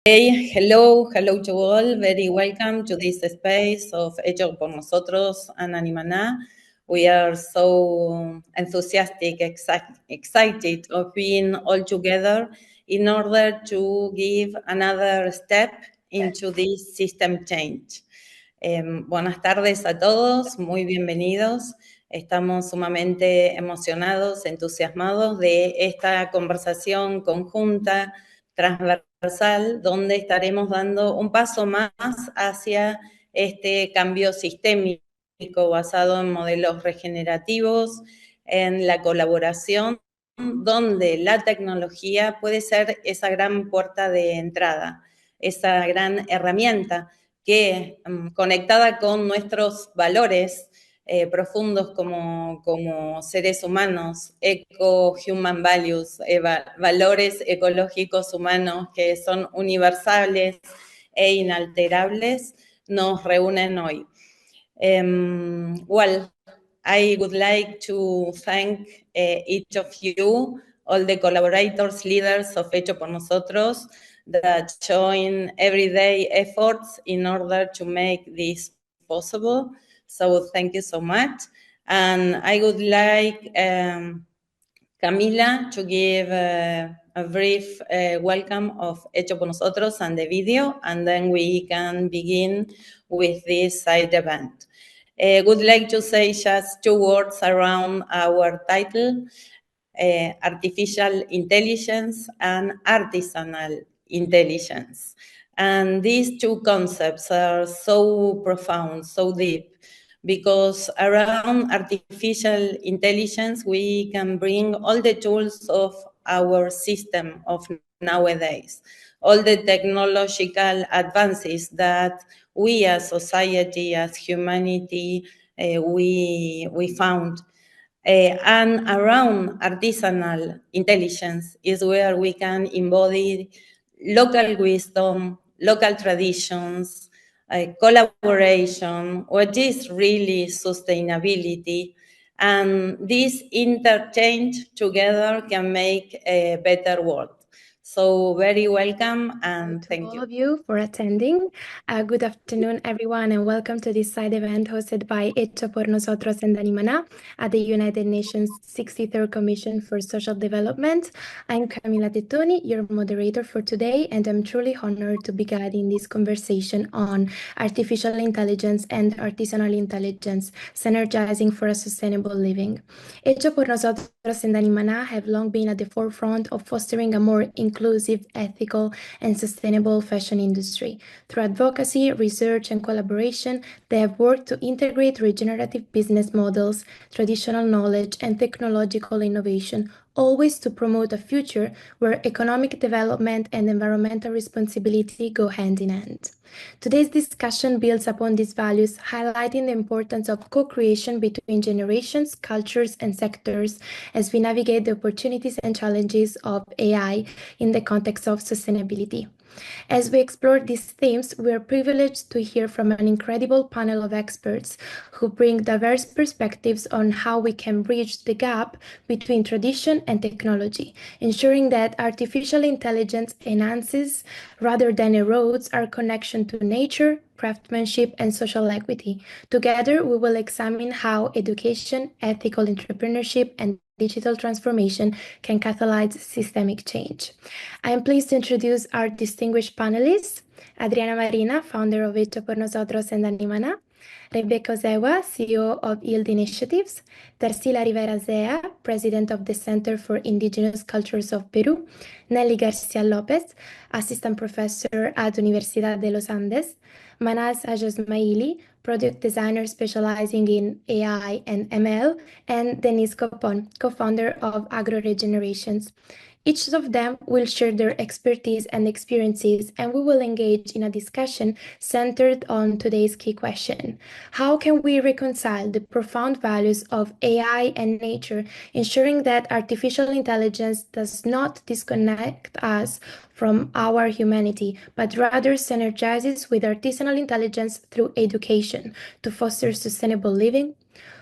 Hey, hello to all. Very welcome to this space of Hecho por Nosotros and Animaná. We are so enthusiastic, excited of being all together in order to give another step into this system change. Buenas tardes a todos, muy bienvenidos. Estamos sumamente emocionados, entusiasmados de esta conversación conjunta, transversal, donde estaremos dando un paso más hacia este cambio sistémico basado en modelos regenerativos, en la colaboración, donde la tecnología puede ser esa gran puerta de entrada, esa gran herramienta que, conectada con nuestros valores profundos como seres humanos, eco-human values, valores ecológicos humanos que son universales e inalterables, nos reúnen hoy. Well, I would like to thank each of you, all the collaborators, leaders of Hecho por Nosotros, that join everyday efforts in order to make this possible. So thank you so much. And I would like Camila to give a brief welcome of Hecho por Nosotros and the video, and then we can begin with this side event. Would like to say just 2 words around our title, Artificial Intelligence and Artesanal Intelligence. And these two concepts are so profound, so deep, because around artificial intelligence, we can bring all the tools of our system of nowadays, all the technological advances that we as society, as humanity, we found. And around artisanal intelligence is where we can embody local wisdom, local traditions, collaboration, what is really sustainability, and this interchange together can make a better world. So very welcome and thank you. All of you for attending. Good afternoon, everyone, and welcome to this side event hosted by Hecho por Nosotros and Animaná at the United Nations 63rd Commission for Social Development. I'm Camila Tettoni, your moderator for today, and I'm truly honored to be guiding this conversation on artificial intelligence and artisanal intelligence, synergizing for a sustainable living. Hecho por Nosotros and Animaná have long been at the forefront of fostering a more inclusive, ethical, and sustainable fashion industry. Through advocacy, research, and collaboration, they have worked to integrate regenerative business models, traditional knowledge, and technological innovation, always to promote a future where economic development and environmental responsibility go hand in hand. Today's discussion builds upon these values, highlighting the importance of co-creation between generations, cultures, and sectors as we navigate the opportunities and challenges of AI in the context of sustainability. As we explore these themes, we are privileged to hear from an incredible panel of experts who bring diverse perspectives on how we can bridge the gap between tradition and technology, ensuring that artificial intelligence enhances rather than erodes our connection to nature, craftsmanship, and social equity. Together, we will examine how education, ethical entrepreneurship, and digital transformation can catalyze systemic change. I am pleased to introduce our distinguished panelists, Adriana Marina, founder of Hecho por Nosotros and Animaná, Rebecca Ozewa, CEO of Yield Initiatives, Tarsila Rivera Zea, President of the Center for Indigenous Cultures of Peru, Nelly Garcia Lopez, Assistant Professor at Universidad de los Andes, Manaz Ajosmaili, Product Designer specializing in AI and ML, and Denise Copon, co-founder of Agro-Regenerations. Each of them will share their expertise and experiences, and we will engage in a discussion centered on today's key question. How can we reconcile the profound values of AI and nature, ensuring that artificial intelligence does not disconnect us from our humanity, but rather synergizes with artisanal intelligence through education to foster sustainable living?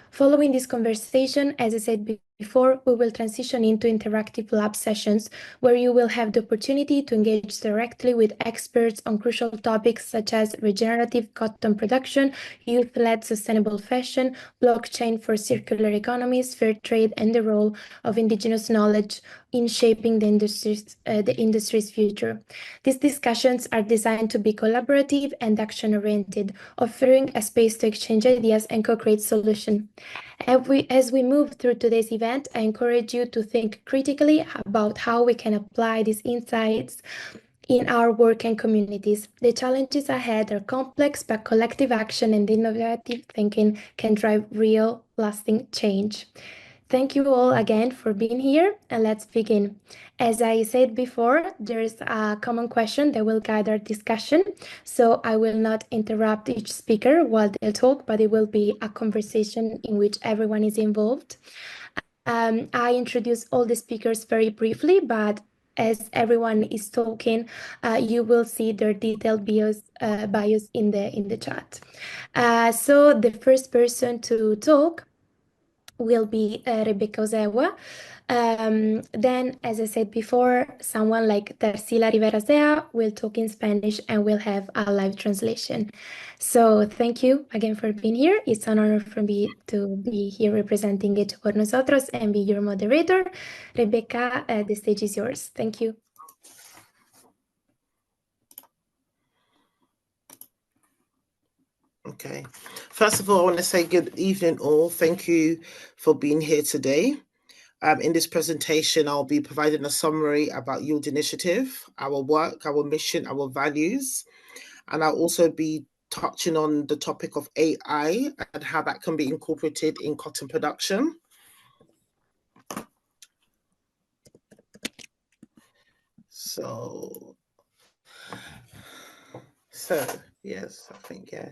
Following this conversation, as I said before, we will transition into interactive lab sessions where you will have the opportunity to engage directly with experts on crucial topics such as regenerative cotton production, youth-led sustainable fashion, blockchain for circular economies, fair trade, and the role of indigenous knowledge in shaping the industry's future. These discussions are designed to be collaborative and action-oriented, offering a space to exchange ideas and co-create solutions. As we move through today's event, I encourage you to think critically about how we can apply these insights in our work and communities. The challenges ahead are complex, but collective action and innovative thinking can drive real, lasting change. Thank you all again for being here, and let's begin. As I said before, there's a common question that will guide our discussion, so I will not interrupt each speaker while they talk, but it will be a conversation in which everyone is involved. I introduce all the speakers very briefly, but as everyone is talking, you will see their detailed bios in the chat. So the first person to talk will be Rebecca Osewa. Then, as I said before, someone like Tarsila Rivera Zea will talk in Spanish and we'll have a live translation. So thank you again for being here. It's an honor for me to be here representing Hecho por Nosotros and be your moderator. Rebecca, the stage is yours. Thank you. Okay. First of all, I want to say good evening all. Thank you for being here today. In this presentation, I'll be providing a summary about Yield Initiative, our work, our mission, our values, and I'll also be touching on the topic of AI and how that can be incorporated in cotton production. So yes, I think, yeah.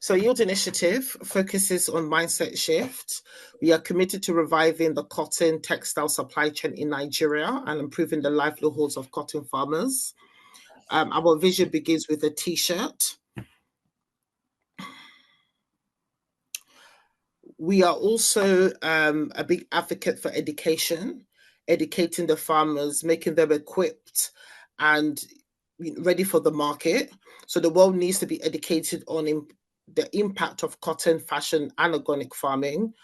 So Yield Initiative focuses on mindset shift. We are committed to reviving the cotton textile supply chain in Nigeria and improving the livelihoods of cotton farmers. Our vision begins with a T-shirt. We are also a big advocate for education, educating the farmers, making them equipped and ready for the market. So the world needs to be educated on the impact of cotton, fashion, and organic farming.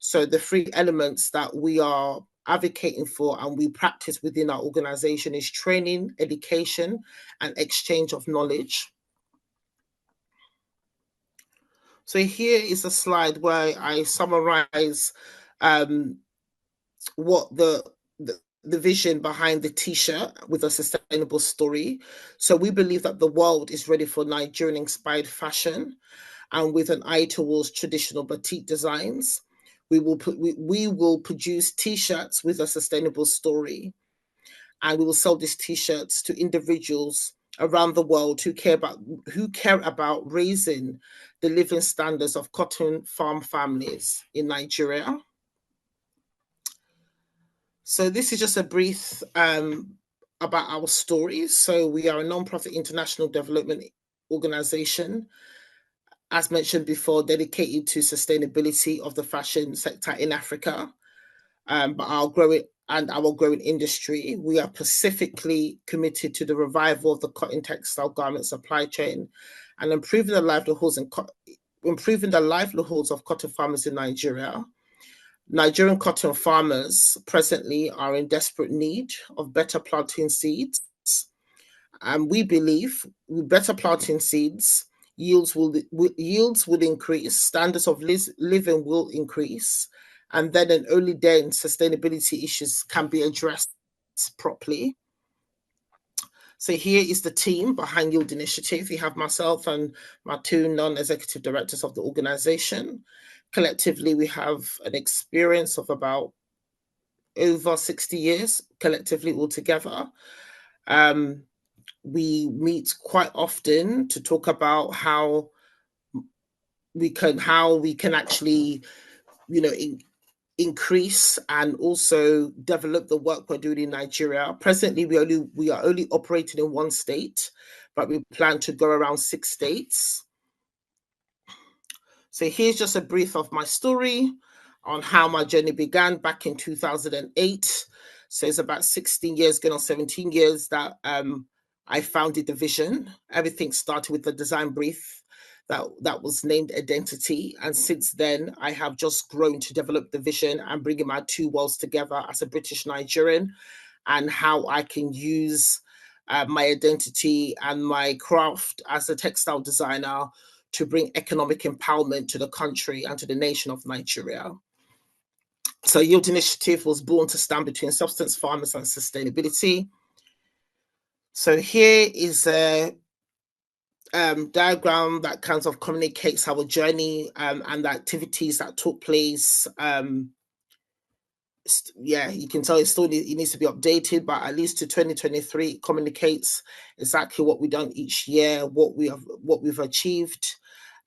So the three elements that we are advocating for and we practice within our organization is training, education, and exchange of knowledge. So here is a slide where I summarize what the vision behind the T-shirt with a sustainable story. So we believe that the world is ready for Nigerian-inspired fashion, and with an eye towards traditional batik designs, we will produce T-shirts with a sustainable story, and we will sell these T-shirts to individuals around the world who care about raising the living standards of cotton farm families in Nigeria. So this is just a brief about our story. So we are a non-profit international development organization, as mentioned before, dedicated to sustainability of the fashion sector in Africa, but our growing industry. We are specifically committed to the revival of the cotton textile garment supply chain and improving the livelihoods of cotton farmers in Nigeria. Nigerian cotton farmers presently are in desperate need of better planting seeds. And we believe with better planting seeds, yields will increase, standards of living will increase, and then and only then sustainability issues can be addressed properly. So here is the team behind Yield Initiative. We have myself and my two non-executive directors of the organization. Collectively, we have an experience of about over 60 years, collectively altogether. We meet quite often to talk about how we can actually, increase and also develop the work we're doing in Nigeria. Presently, we are only operating in one state, but we plan to go around 6 states. So here's just a brief of my story. on how my journey began back in 2008. So it's about 16 years, going on 17 years that I founded the vision. Everything started with the design brief that was named Identity. And since then, I have just grown to develop the vision and bringing my two worlds together as a British Nigerian, and how I can use my identity and my craft as a textile designer to bring economic empowerment to the country and to the nation of Nigeria. So Yield Initiative was born to stand between substance farmers and sustainability. So here is a diagram that kind of communicates our journey and the activities that took place. Yeah, you can tell it needs to be updated, but at least to 2023, it communicates exactly what we've done each year, what we've achieved,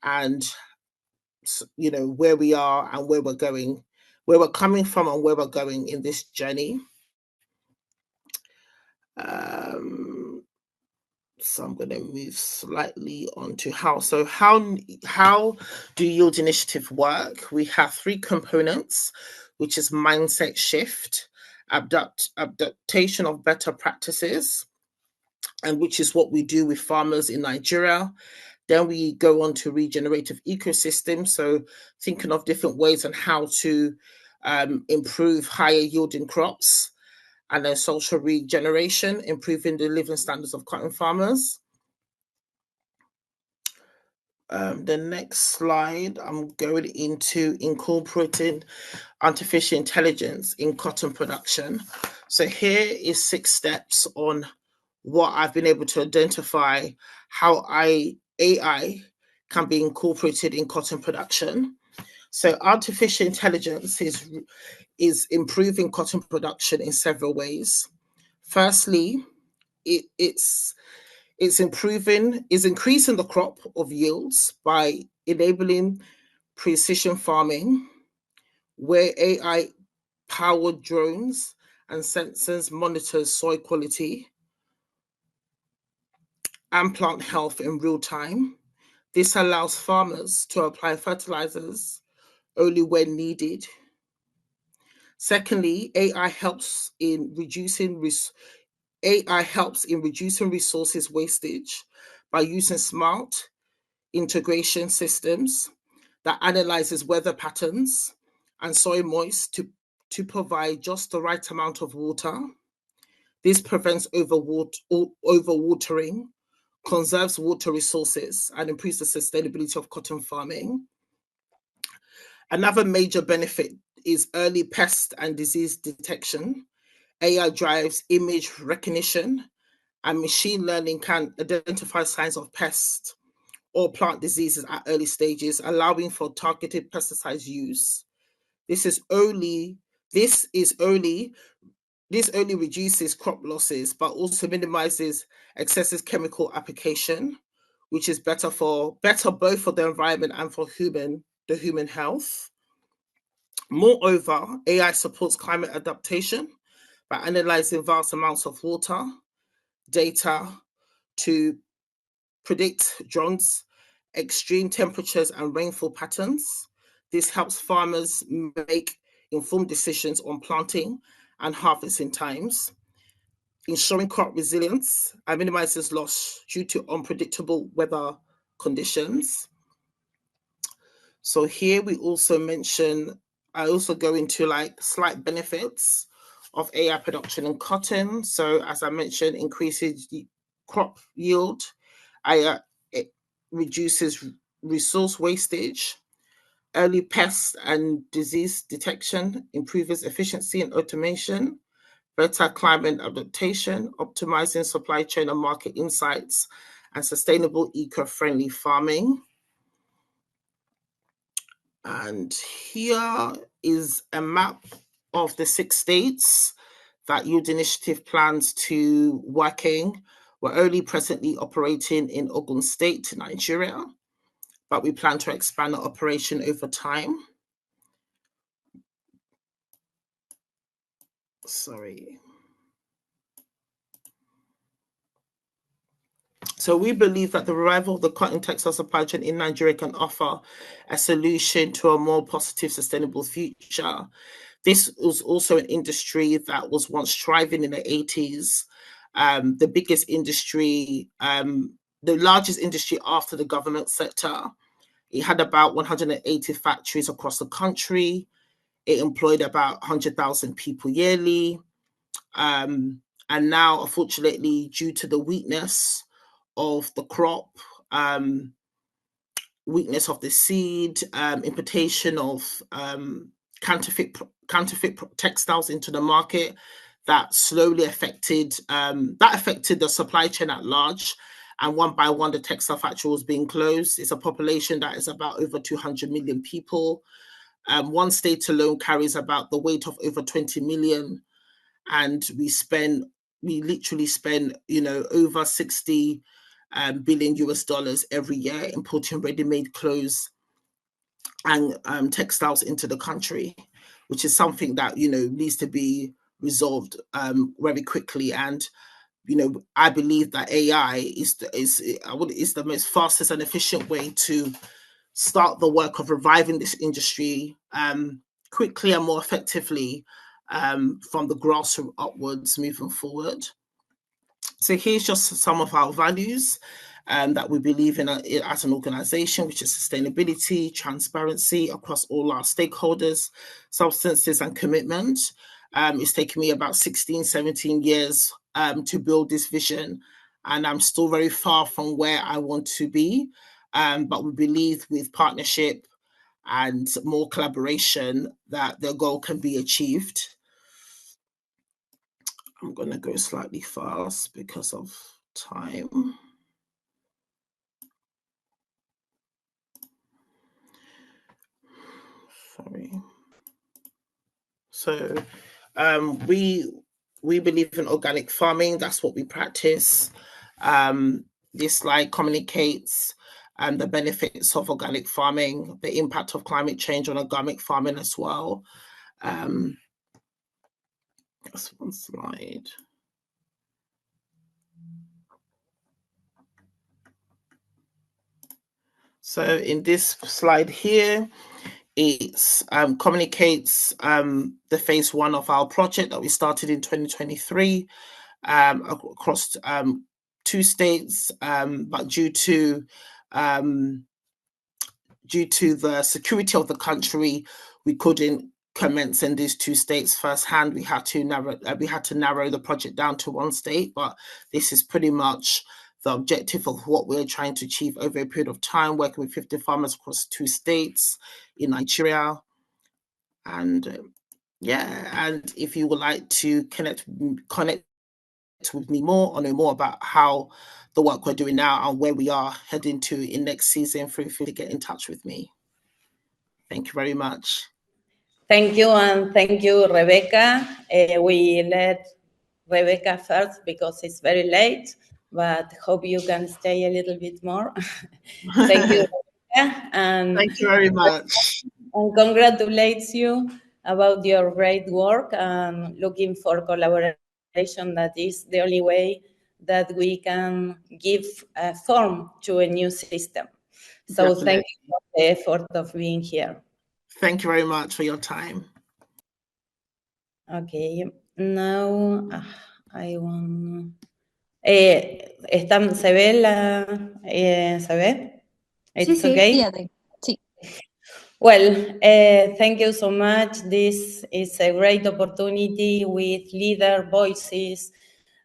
and where we are and where we're going, where we're coming from and where we're going in this journey. So I'm going to move slightly on to how do Yield Initiative work? We have 3 components, which is mindset shift, adaptation of better practices, and which is what we do with farmers in Nigeria. Then we go on to regenerative ecosystems, so thinking of different ways on how to improve higher yielding crops. And then social regeneration, improving the living standards of cotton farmers. The next slide, I'm going into incorporating artificial intelligence in cotton production. So here is 6 steps on what I've been able to identify, how AI can be incorporated in cotton production. So artificial intelligence is improving cotton production in several ways. Firstly, it's increasing the crop of yields by enabling precision farming, where AI powered drones and sensors monitors soil quality and plant health in real time. This allows farmers to apply fertilizers only when needed. Secondly, AI helps in reducing resources wastage by using smart integration systems that analyzes weather patterns and soil moist to provide just the right amount of water. This prevents overwatering, conserves water resources, and improves the sustainability of cotton farming. Another major benefit is early pest and disease detection. AI drives image recognition, and machine learning can identify signs of pests or plant diseases at early stages, allowing for targeted pesticide use. This only reduces crop losses, but also minimizes excessive chemical application, which is better both for the environment and for the human health. Moreover, AI supports climate adaptation by analyzing vast amounts of water data to predict droughts, extreme temperatures, and rainfall patterns. This helps farmers make informed decisions on planting and harvesting times, ensuring crop resilience and minimizes loss due to unpredictable weather conditions. So here we also I also go into slight benefits of AI production in cotton. So as I mentioned, increases crop yield, it reduces resource wastage, early pest and disease detection, improves efficiency and automation, better climate adaptation, optimizing supply chain and market insights, and sustainable eco-friendly farming. And here is a map of the 6 states that Yield Initiative plans to work in. We're only presently operating in Ogun State, Nigeria, but we plan to expand our operation over time. So we believe that the revival of the cotton textile supply chain in Nigeria can offer a solution to a more positive, sustainable future. This was also an industry that was once thriving in the 80s. The biggest industry, the largest industry after the government sector. It had about 180 factories across the country. It employed about 100,000 people yearly. And now, unfortunately, due to the weakness of the crop, weakness of the seed, importation of counterfeit textiles into the market, that slowly affected the supply chain at large. And one by one, the textile factory was being closed. It's a population that is about over 200 million people. One state alone carries about the weight of over 20 million. And we literally spend, over 60 billion US dollars every year importing ready-made clothes and textiles into the country, which is something that, needs to be resolved very quickly. And, I believe that AI is the most fastest and efficient way to start the work of reviving this industry quickly and more effectively from the grassroots upwards moving forward. So here's just some of our values that we believe in as an organization, which is sustainability, transparency across all our stakeholders, substances and commitment. It's taken me about 16, 17 years to build this vision, and I'm still very far from where I want to be. But we believe with partnership and more collaboration that the goal can be achieved. I'm going to go slightly fast because of time. Sorry. So we believe in organic farming. That's what we practice. This slide communicates the benefits of organic farming, the impact of climate change on organic farming as well. That's one slide. So in this slide here, it communicates the phase one of our project that we started in 2023 across 2 states, but due to the security of the country, we couldn't commence in these 2 states firsthand. We had to narrow the project down to 1 state, but this is pretty much the objective of what we're trying to achieve over a period of time, working with 50 farmers across 2 states in Nigeria. And and if you would like to connect with me more or know more about how the work we're doing now and where we are heading to in next season, feel free to get in touch with me. Thank you very much. Thank you, and thank you, Rebecca. We let Rebecca first because it's very late, but hope you can stay a little bit more. Thank you, Rebecca. And thank you very much. And congratulates you about your great work, and looking for collaboration. That is the only way that we can give a form to a new system. So Definitely. Thank you for the effort of being here. Thank you very much for your time. Okay, now I want... ¿Se ve la... ¿Se ve? It's sí, okay? Sí. Well, thank you so much. This is a great opportunity with leader voices.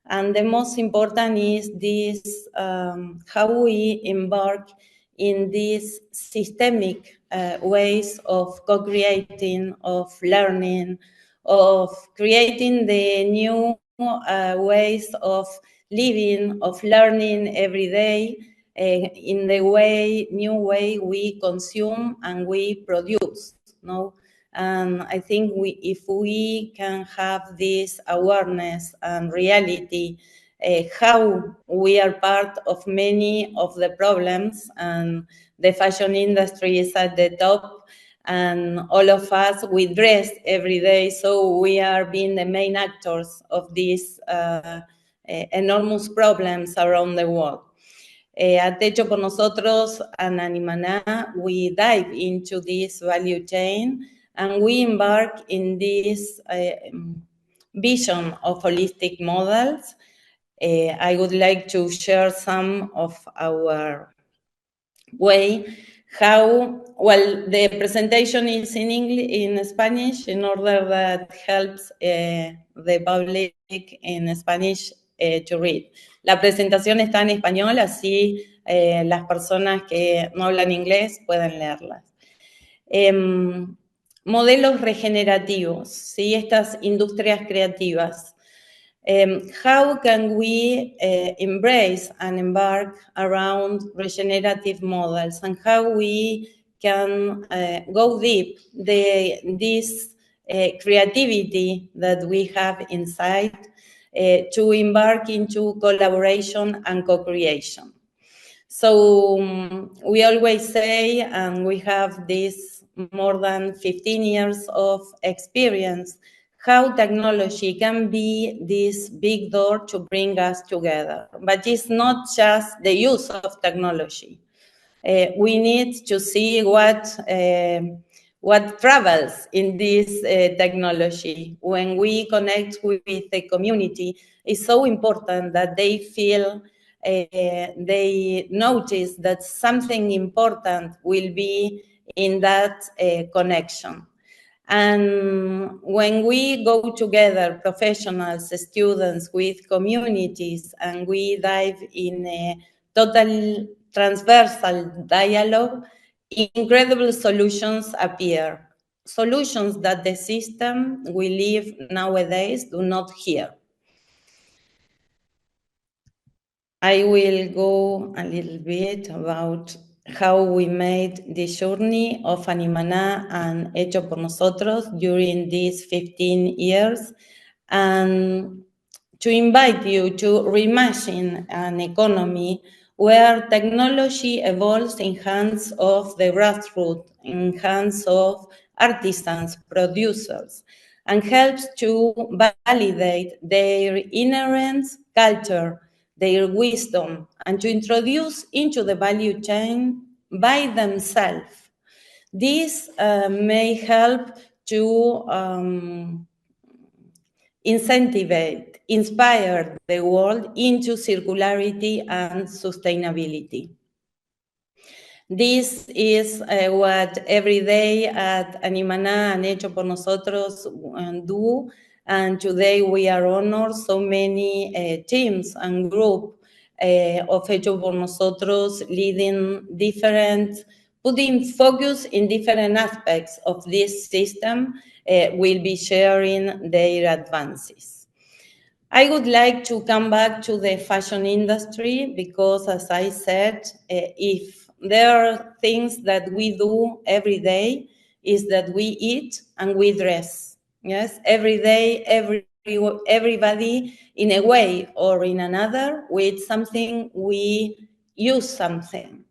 And the most important is this, how we embark in these systemic ways of co-creating, of learning, of creating the new ways of living, of learning every day, in the new way we consume and we produce. No? And I think if we can have this awareness and reality, how we are part of many of the problems, and the fashion industry is at the top, and all of us, we dress every day, so we are being the main actors of these enormous problems around the world. At Hecho por Nosotros and Animaná, we dive into this value chain and we embark in this vision of holistic models. I would like to share some of our way how, well, the presentation is in English, in Spanish, in order that helps the public in Spanish to read. La presentación está en español, así las personas que no hablan inglés pueden leerlas. Modelos regenerativos, ¿sí? Estas industrias creativas. How can we embrace and embark around regenerative models, and how we can go deep this creativity that we have inside to embark into collaboration and co-creation? So we always say, and we have this more than 15 years of experience, how technology can be this big door to bring us together. But it's not just the use of technology. We need to see what travels in this technology. When we connect with the community, it's so important that they feel, they notice that something important will be in that connection. And when we go together, professionals, students, with communities, and we dive in a total transversal dialogue, incredible solutions appear. Solutions that the system we live nowadays do not hear. I will go a little bit about how we made the journey of Animaná and Hecho por Nosotros during these 15 years, and to invite you to reimagine an economy where technology evolves in hands of the grassroots, in hands of artisans, producers, and helps to validate their inherent culture, their wisdom, and to introduce into the value chain by themselves. This may help to incentivize, inspire the world into circularity and sustainability. This is what every day at Animaná and Hecho por Nosotros do. And today we are honored so many teams and groups of Hecho por Nosotros leading different, putting focus in different aspects of this system, will be sharing their advances. I would like to come back to the fashion industry because, as I said, if there are things that we do every day, is that we eat and we dress. Yes, every day, everybody in a way or in another, with something, we use something.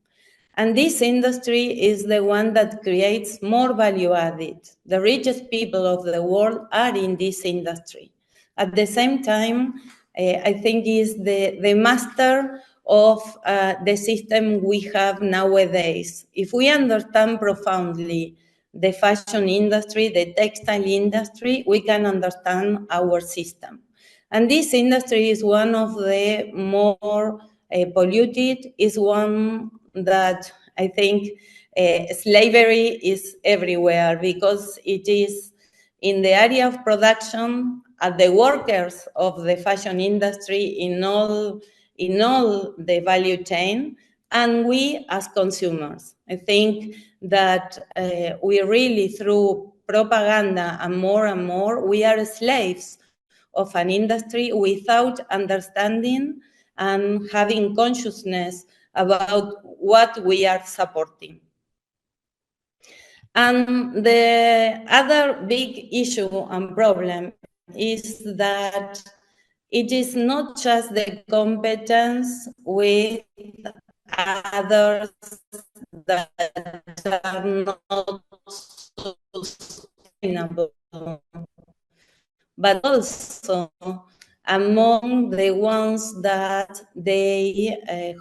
And this industry is the one that creates more value added. The richest people of the world are in this industry. At the same time, I think is the master of the system we have nowadays. If we understand profoundly the fashion industry, the textile industry, we can understand our system. And this industry is one of the more polluted, is one that I think slavery is everywhere because it is in the area of production, at the workers of the fashion industry in all the value chain, and we as consumers. I think that we really, through propaganda and more, we are slaves of an industry without understanding and having consciousness about what we are supporting. And the other big issue and problem is that it is not just the competence with others that are not sustainable, but also among the ones that they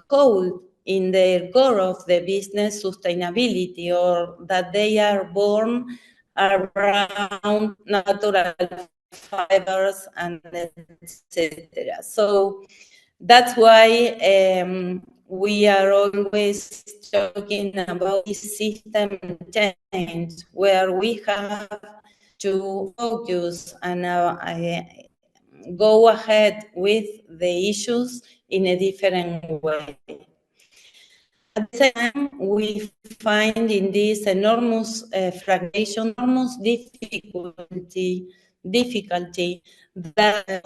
hold in their core of the business sustainability, or that they are born around natural fibers and etc. So that's why we are always talking about this system change, where we have to focus and go ahead with the issues in a different way. At the same time, we find in this enormous fragmentation, enormous difficulty that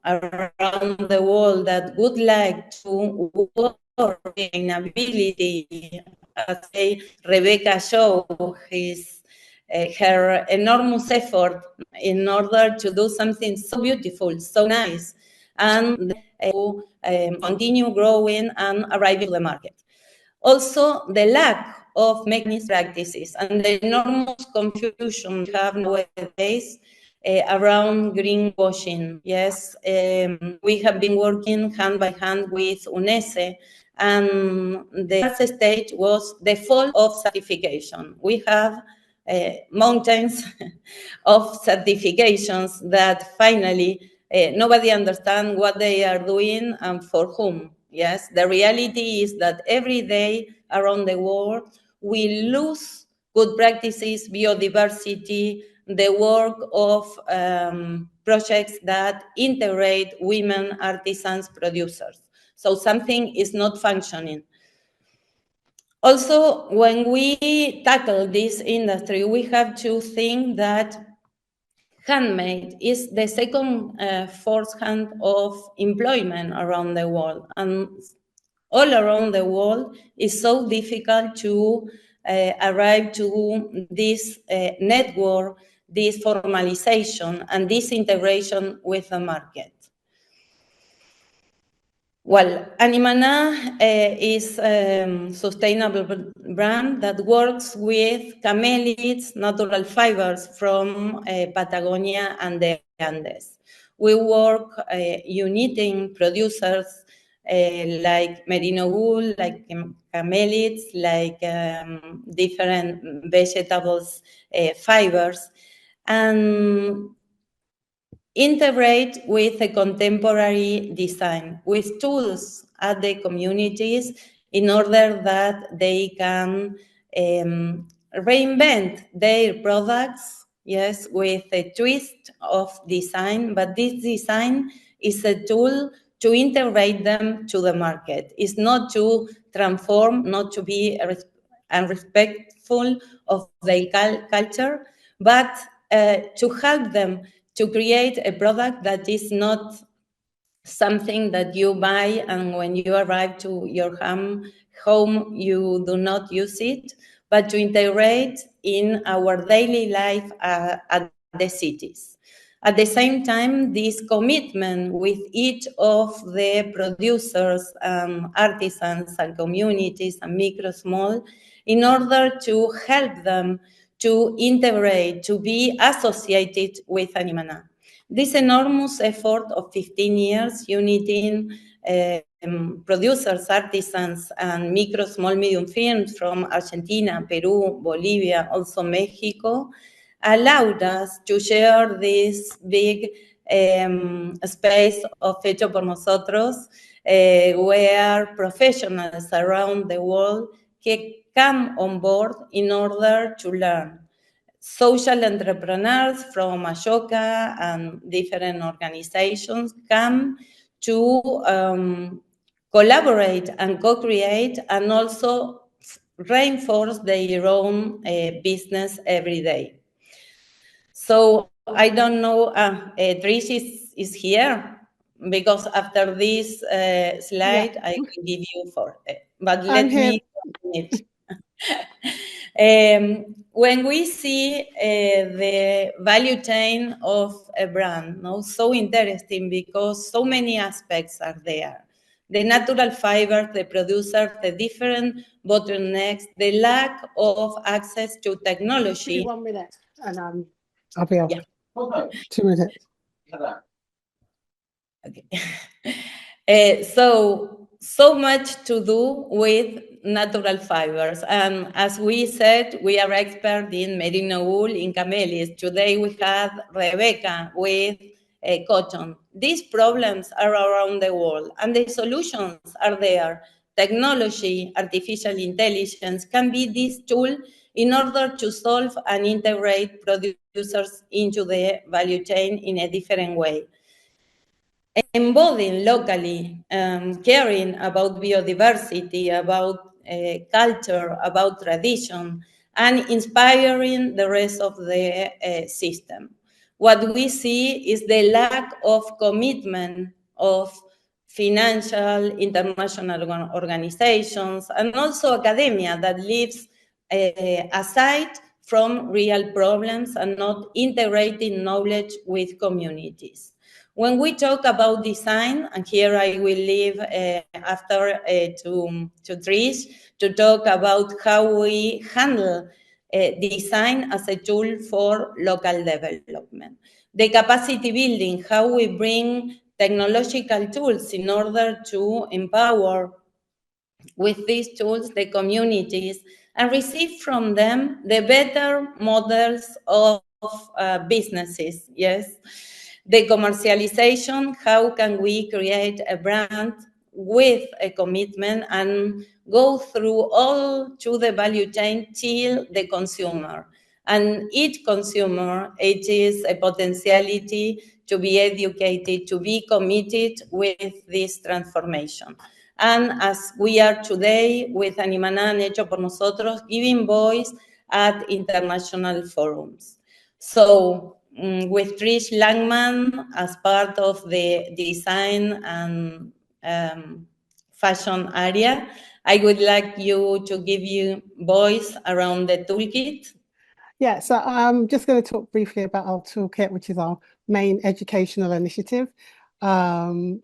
around the world that would like to work sustainability, as Rebecca showed her enormous effort in order to do something so beautiful, so nice, and to continue growing and arriving to the market. Also, the lack of mechanism practices and the enormous confusion we have nowadays around greenwashing. Yes, we have been working hand by hand with UNESE, and the first stage was the fall of certification. We have mountains of certifications that finally nobody understands what they are doing and for whom. Yes, the reality is that every day around the world we lose good practices, biodiversity, the work of projects that integrate women, artisans, producers. So something is not functioning. Also, when we tackle this industry, we have to think that handmade is the second fourth hand of employment around the world. And all around the world, it's so difficult to arrive to this network, this formalization, and this integration with the market. Well, Animana is a sustainable brand that works with camelids, natural fibers from Patagonia and the Andes. We work uniting producers like merino wool, like camelids, like different vegetables fibers, and integrate with a contemporary design, with tools at the communities in order that they can reinvent their products, yes, with a twist of design, but this design is a tool to integrate them to the market. It's not to transform, not to be unrespectful of their culture, but to help them to create a product that is not something that you buy and when you arrive to your home you do not use it, but to integrate in our daily life at the cities. At the same time, this commitment with each of the producers, artisans and communities and micro, small, in order to help them to integrate, to be associated with Animana. This enormous effort of 15 years uniting producers, artisans, and micro, small, medium firms from Argentina, Peru, Bolivia, also Mexico, allowed us to share this big space of Hecho por Nosotros, where professionals around the world can come on board in order to learn. Social entrepreneurs from Ashoka and different organizations come to collaborate and co-create and also reinforce their own business every day. So I don't know, Trish is here, because after this slide, I can give you but let me finish. When we see the value chain of a brand, so interesting because so many aspects are there. The natural fibers, the producer, the different bottlenecks, the lack of access to technology. 1 minute and I'll be off. Yeah. 2 minutes. Okay. So much to do with natural fibers. And as we said, we are expert in merino wool, in camellias. Today we have Rebecca with cotton. These problems are around the world, and the solutions are there. Technology, artificial intelligence can be this tool in order to solve and integrate producers into the value chain in a different way. Embodying locally, caring about biodiversity, about culture, about tradition, and inspiring the rest of the system. What we see is the lack of commitment of financial international organizations and also academia that lives aside from real problems and not integrating knowledge with communities. When we talk about design, and here I will leave after to Trish to talk about how we handle design as a tool for local development. The capacity building, how we bring technological tools in order to empower with these tools the communities and receive from them the better models of businesses, yes. The commercialization, how can we create a brand with a commitment and go through all to the value chain till the consumer. And each consumer, it is a potentiality to be educated, to be committed with this transformation. And as we are today with Animaná and Hecho por Nosotros, giving voice at international forums. So with Trish Langman as part of the design and fashion area, I would like you to give you voice around the toolkit. Yeah, so I'm just going to talk briefly about our toolkit, which is our main educational initiative. The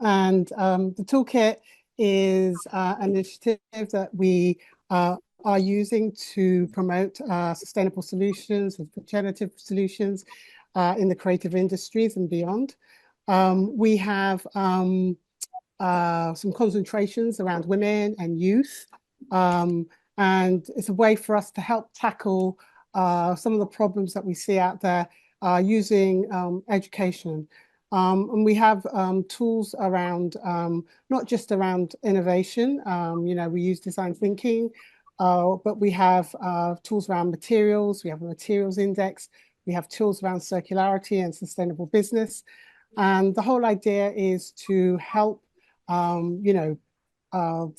toolkit is an initiative that we are using to promote sustainable solutions and regenerative solutions in the creative industries and beyond. We have some concentrations around women and youth, and it's a way for us to help tackle some of the problems that we see out there using education. And we have tools around, not just around innovation, we use design thinking, but we have tools around materials, we have a materials index, we have tools around circularity and sustainable business. And the whole idea is to help, the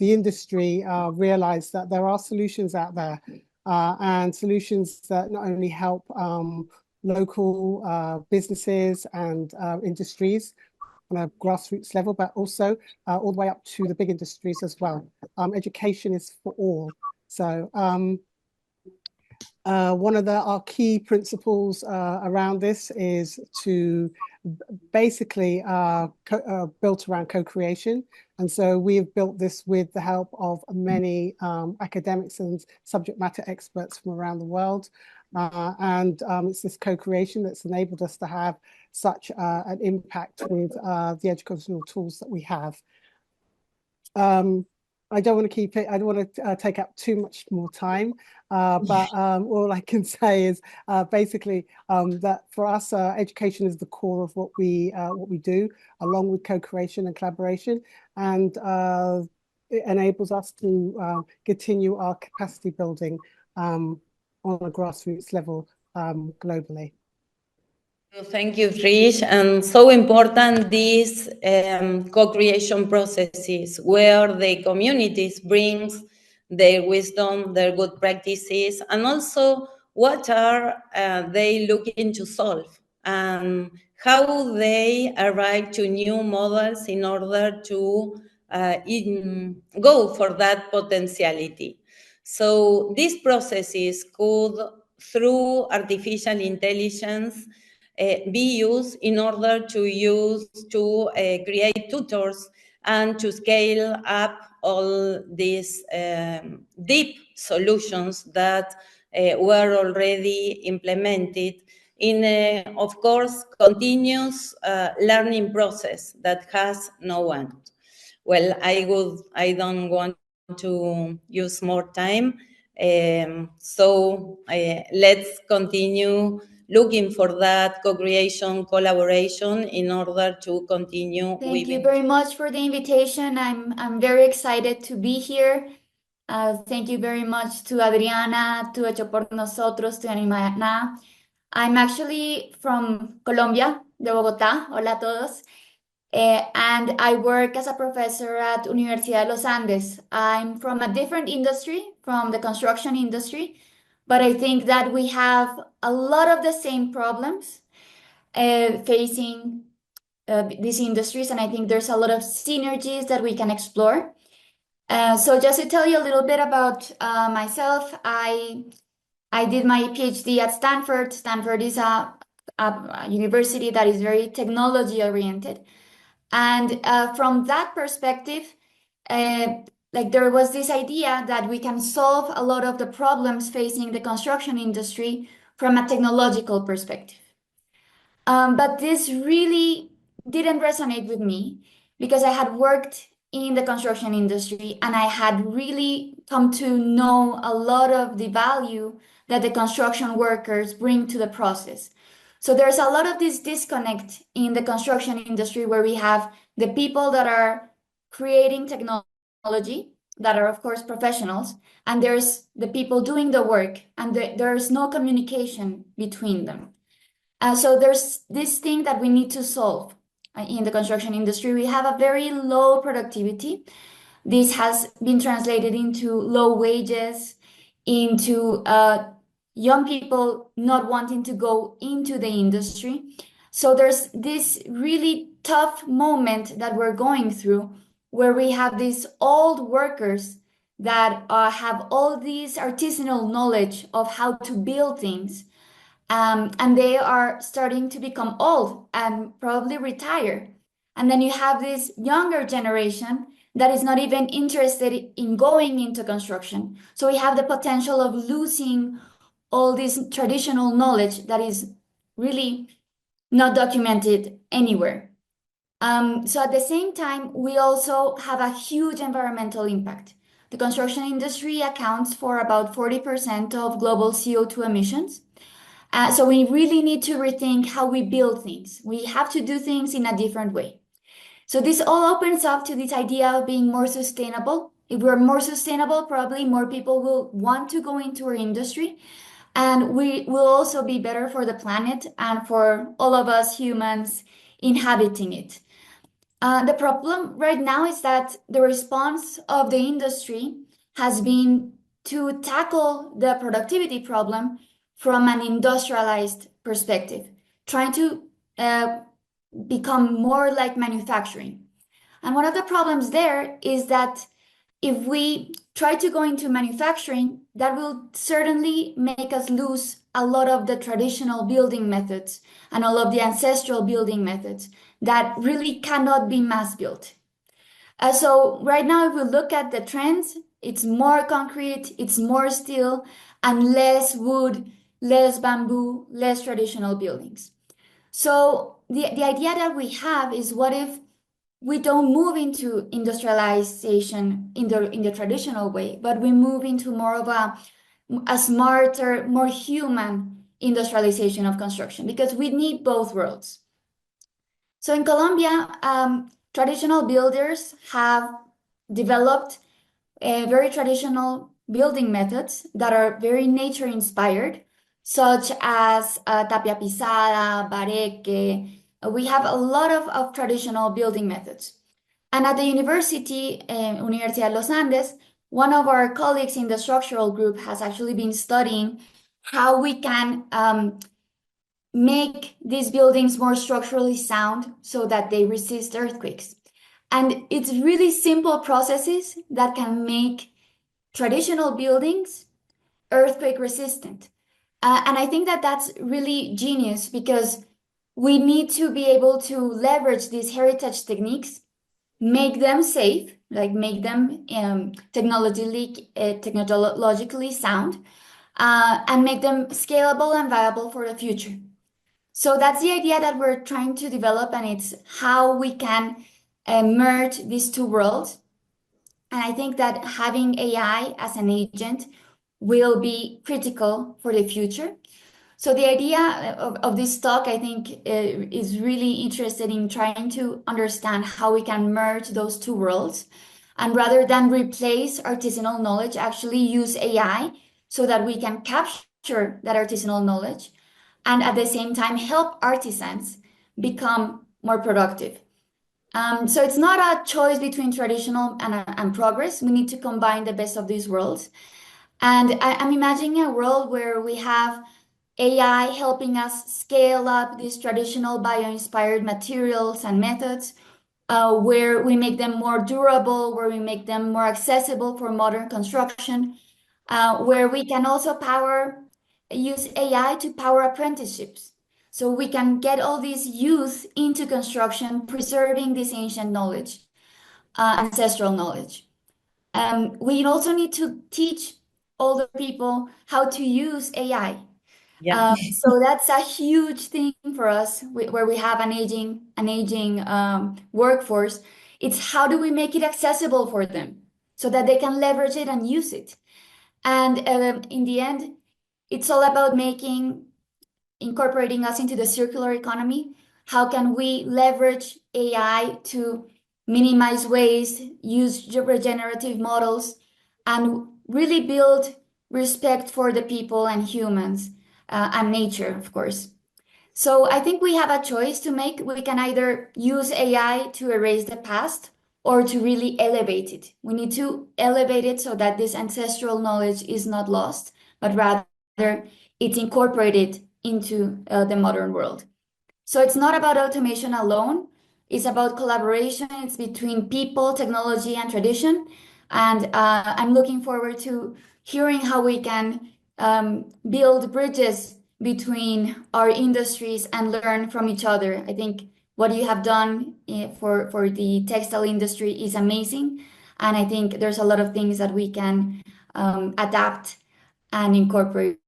industry realize that there are solutions out there, and solutions that not only help local businesses and industries on a grassroots level, but also all the way up to the big industries as well. Education is for all. So one of our key principles around this is to basically built around co-creation. And so we've built this with the help of many academics and subject matter experts from around the world. It's this co-creation that's enabled us to have such an impact with the educational tools that we have. I don't want to keep it, I don't want to take up too much more time, but all I can say is basically that for us, education is the core of what we do, along with co-creation and collaboration, and it enables us to continue our capacity building on a grassroots level globally. Thank you, Trish. And so important these co-creation processes where the communities brings their wisdom, their good practices, and also what are they looking to solve and how they arrive to new models in order to go for that potentiality. So these processes could, through artificial intelligence, be used in order to create tutors and to scale up all these deep solutions that were already implemented in a, of course, continuous learning process that has no end. Well, I don't want to use more time. So let's continue looking for that co-creation, collaboration in order to continue. Thank you very much for the invitation. I'm very excited to be here. Thank you very much to Adriana, to Hecho por Nosotros, to Animana. I'm actually from Colombia, de Bogotá. Hola a todos. And I work as a professor at Universidad de los Andes. I'm from a different industry, from the construction industry, but I think that we have a lot of the same problems facing these industries, and I think there's a lot of synergies that we can explore. So just to tell you a little bit about myself, I did my PhD at Stanford. Stanford is a university that is very technology oriented. And from that perspective, like there was this idea that we can solve a lot of the problems facing the construction industry from a technological perspective. But this really didn't resonate with me because I had worked in the construction industry and I had really come to know a lot of the value that the construction workers bring to the process. So there's a lot of this disconnect in the construction industry where we have the people that are creating technology, that are of course professionals, and there's the people doing the work, and there's no communication between them. So there's this thing that we need to solve in the construction industry. We have a very low productivity. This has been translated into low wages, into young people not wanting to go into the industry. So there's this really tough moment that we're going through where we have these old workers that have all this artisanal knowledge of how to build things. And they are starting to become old and probably retire. And then you have this younger generation that is not even interested in going into construction. So we have the potential of losing all this traditional knowledge that is really not documented anywhere. So at the same time, we also have a huge environmental impact. The construction industry accounts for about 40% of global CO2 emissions. So we really need to rethink how we build things. We have to do things in a different way. So this all opens up to this idea of being more sustainable. If we're more sustainable, probably more people will want to go into our industry, and we will also be better for the planet and for all of us humans inhabiting it. The problem right now is that the response of the industry has been to tackle the productivity problem from an industrialized perspective, trying to become more like manufacturing. And one of the problems there is that if we try to go into manufacturing, that will certainly make us lose a lot of the traditional building methods and all of the ancestral building methods that really cannot be mass built. So right now, if we look at the trends, it's more concrete, it's more steel, and less wood, less bamboo, less traditional buildings. So the idea that we have is, what if we don't move into industrialization in the traditional way, but we move into more of a smarter, more human industrialization of construction, because we need both worlds. So in Colombia, traditional builders have developed very traditional building methods that are very nature inspired, such as tapia pisada, bareque. We have a lot of traditional building methods. And at the university, Universidad de los Andes, one of our colleagues in the structural group has actually been studying how we can make these buildings more structurally sound so that they resist earthquakes. And it's really simple processes that can make traditional buildings earthquake resistant. And I think that that's really genius, because we need to be able to leverage these heritage techniques, make them safe, like make them technologically sound, and make them scalable and viable for the future. So that's the idea that we're trying to develop, and it's how we can merge these two worlds. And I think that having AI as an agent will be critical for the future. So the idea of this talk, I think, is really interested in trying to understand how we can merge those two worlds. And rather than replace artisanal knowledge, actually use AI so that we can capture that artisanal knowledge and at the same time help artisans become more productive. So it's not a choice between traditional and progress. We need to combine the best of these worlds. And I'm imagining a world where we have AI helping us scale up these traditional bio-inspired materials and methods, where we make them more durable, where we make them more accessible for modern construction, where we can also use AI to power apprenticeships. So we can get all these youth into construction, preserving this ancient knowledge, ancestral knowledge. We also need to teach older people how to use AI. Yeah. So that's a huge thing for us, where we have an aging workforce. It's how do we make it accessible for them so that they can leverage it and use it. And in the end, it's all about incorporating us into the circular economy. How can we leverage AI to minimize waste, use regenerative models, and really build respect for the people and humans, and nature, of course. So I think we have a choice to make. We can either use AI to erase the past or to really elevate it. We need to elevate it so that this ancestral knowledge is not lost, but rather it's incorporated into the modern world. So it's not about automation alone. It's about collaboration. It's between people, technology, and tradition. And I'm looking forward to hearing how we can build bridges between our industries and learn from each other. I think what you have done for the textile industry is amazing. And I think there's a lot of things that we can adapt and incorporate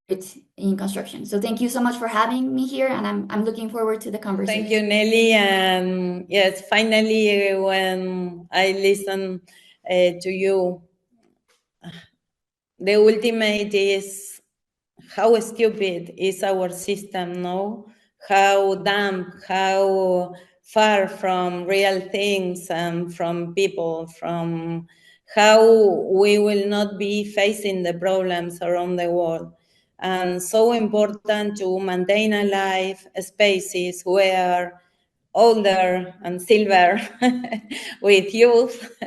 in construction. So thank you so much for having me here, and I'm looking forward to the conversation. Thank you, Nelly. And yes, finally, when I listen to you, the ultimate is how stupid is our system, no? How dumb, how far from real things and from people, from how we will not be facing the problems around the world. And so important to maintain alive spaces where older and silver with youth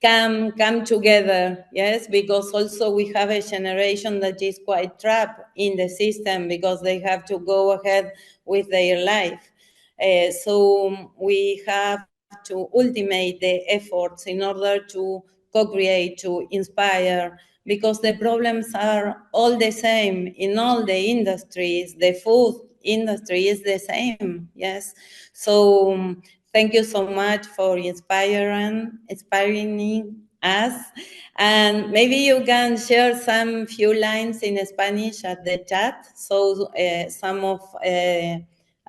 come together, yes, because also we have a generation that is quite trapped in the system because they have to go ahead with their life. So we have to ultimate the efforts in order to co-create, to inspire, because the problems are all the same in all the industries. The food industry is the same, yes. So thank you so much for inspiring us. And maybe you can share some few lines in Spanish at the chat, so some of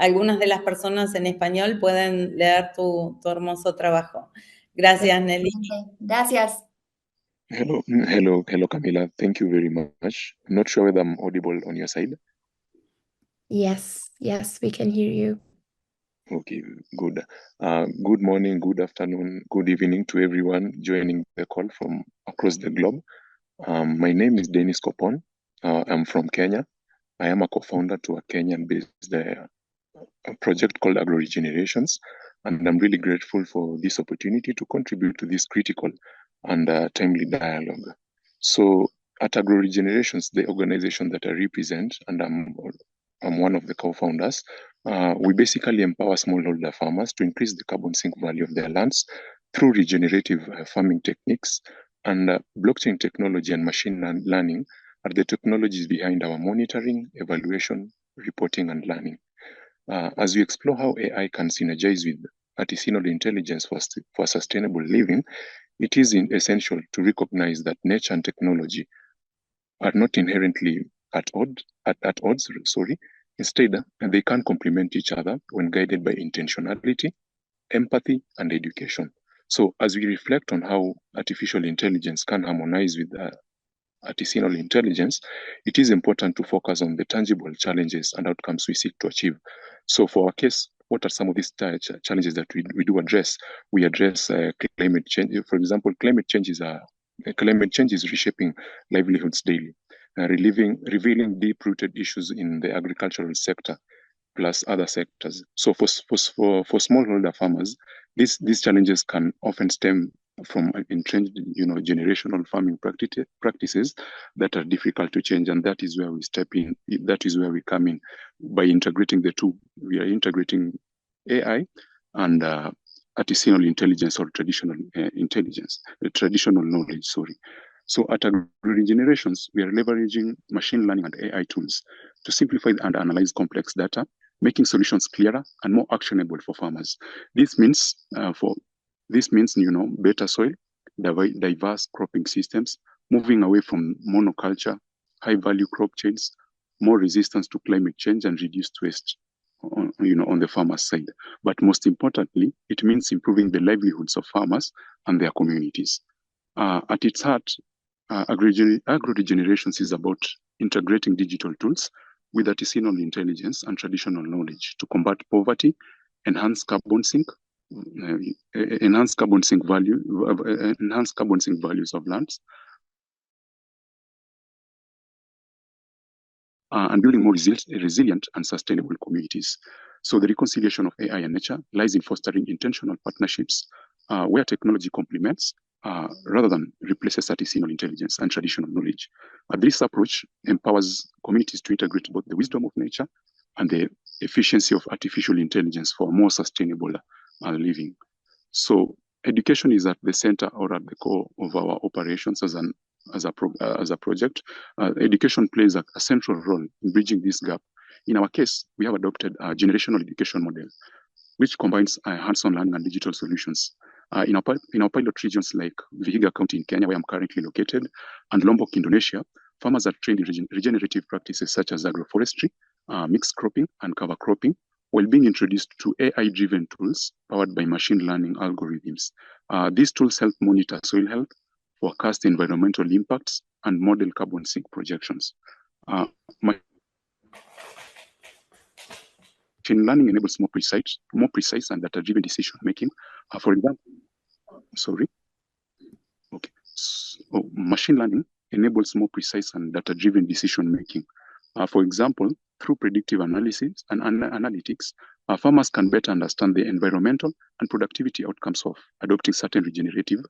algunas de las personas en español pueden leer tu hermoso trabajo. Gracias, Nelly. Gracias. Hello, Camila. Thank you very much. I'm not sure whether I'm audible on your side. Yes, we can hear you. Okay, good. Good morning, good afternoon, good evening to everyone joining the call from across the globe. My name is Dennis Kopon. I'm from Kenya. I am a co-founder to a Kenyan-based project called Agro Regenerations, and I'm really grateful for this opportunity to contribute to this critical and timely dialogue. So at Agro Regenerations, the organization that I represent, and I'm one of the co-founders, we basically empower smallholder farmers to increase the carbon sink value of their lands through regenerative farming techniques, and blockchain technology and machine learning are the technologies behind our monitoring, evaluation, reporting, and learning. As we explore how AI can synergize with artisanal intelligence for sustainable living, it is essential to recognize that nature and technology are not inherently at odds, Instead, they can complement each other when guided by intentionality, empathy, and education. So as we reflect on how artificial intelligence can harmonize with artisanal intelligence, it is important to focus on the tangible challenges and outcomes we seek to achieve. So for our case, what are some of these challenges that we do address? We address climate change. For example, climate change is reshaping livelihoods daily, revealing deep-rooted issues in the agricultural sector, plus other sectors. So for smallholder farmers, these challenges can often stem from entrenched, generational farming practices that are difficult to change, and that is where we step in. That is where we come in by integrating the two. We are integrating AI and artisanal intelligence or traditional knowledge. Sorry. So at Agri-Regenerations, we are leveraging machine learning and AI tools to simplify and analyze complex data, making solutions clearer and more actionable for farmers. This means better soil, diverse cropping systems, moving away from monoculture, high-value crop chains, more resistance to climate change, and reduced waste on the farmer's side. But most importantly, it means improving the livelihoods of farmers and their communities. At its heart, Agro-Regenerations is about integrating digital tools with artisanal intelligence and traditional knowledge to combat poverty, enhance carbon sink values of lands, and building more resilient and sustainable communities. So the reconciliation of AI and nature lies in fostering intentional partnerships where technology complements rather than replaces artisanal intelligence and traditional knowledge. This approach empowers communities to integrate both the wisdom of nature and the efficiency of artificial intelligence for a more sustainable living. So education is at the center or at the core of our operations as a project. Education plays a central role in bridging this gap. In our case, we have adopted a generational education model, which combines hands-on learning and digital solutions. In our pilot regions like Vihiga County in Kenya, where I'm currently located, and Lombok, Indonesia, farmers are trained in regenerative practices such as agroforestry, mixed cropping, and cover cropping, while being introduced to AI-driven tools powered by machine learning algorithms. These tools help monitor soil health, forecast environmental impacts, and model carbon sink projections. Machine learning enables more precise and data-driven decision making. For example, machine learning enables more precise and data-driven decision making. For example, through predictive analysis and analytics, farmers can better understand the environmental and productivity outcomes of adopting certain regenerative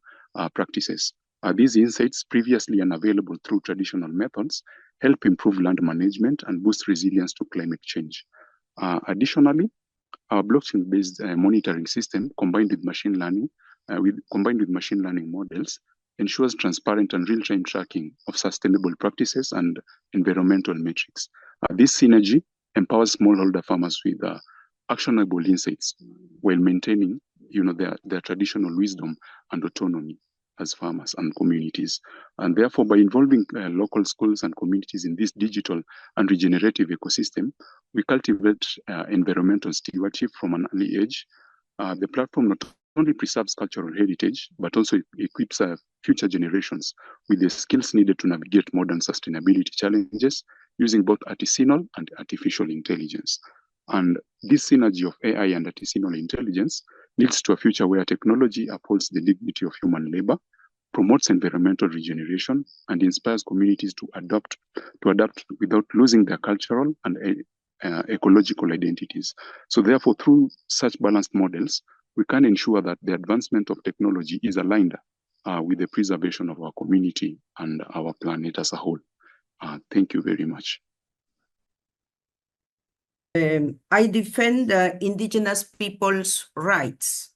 practices. These insights, previously unavailable through traditional methods, help improve land management and boost resilience to climate change. Additionally, our blockchain-based monitoring system, combined with machine learning models, ensures transparent and real-time tracking of sustainable practices and environmental metrics. This synergy empowers smallholder farmers with actionable insights while maintaining, their traditional wisdom and autonomy as farmers and communities. And therefore, by involving local schools and communities in this digital and regenerative ecosystem, we cultivate environmental stewardship from an early age. The platform not only preserves cultural heritage, but also equips future generations with the skills needed to navigate modern sustainability challenges using both artisanal and artificial intelligence. And this synergy of AI and artisanal intelligence leads to a future where technology upholds the dignity of human labor, promotes environmental regeneration, and inspires communities to adapt without losing their cultural and ecological identities. So therefore, through such balanced models, we can ensure that the advancement of technology is aligned with the preservation of our community and our planet as a whole. Thank you very much. I defend the indigenous people's rights.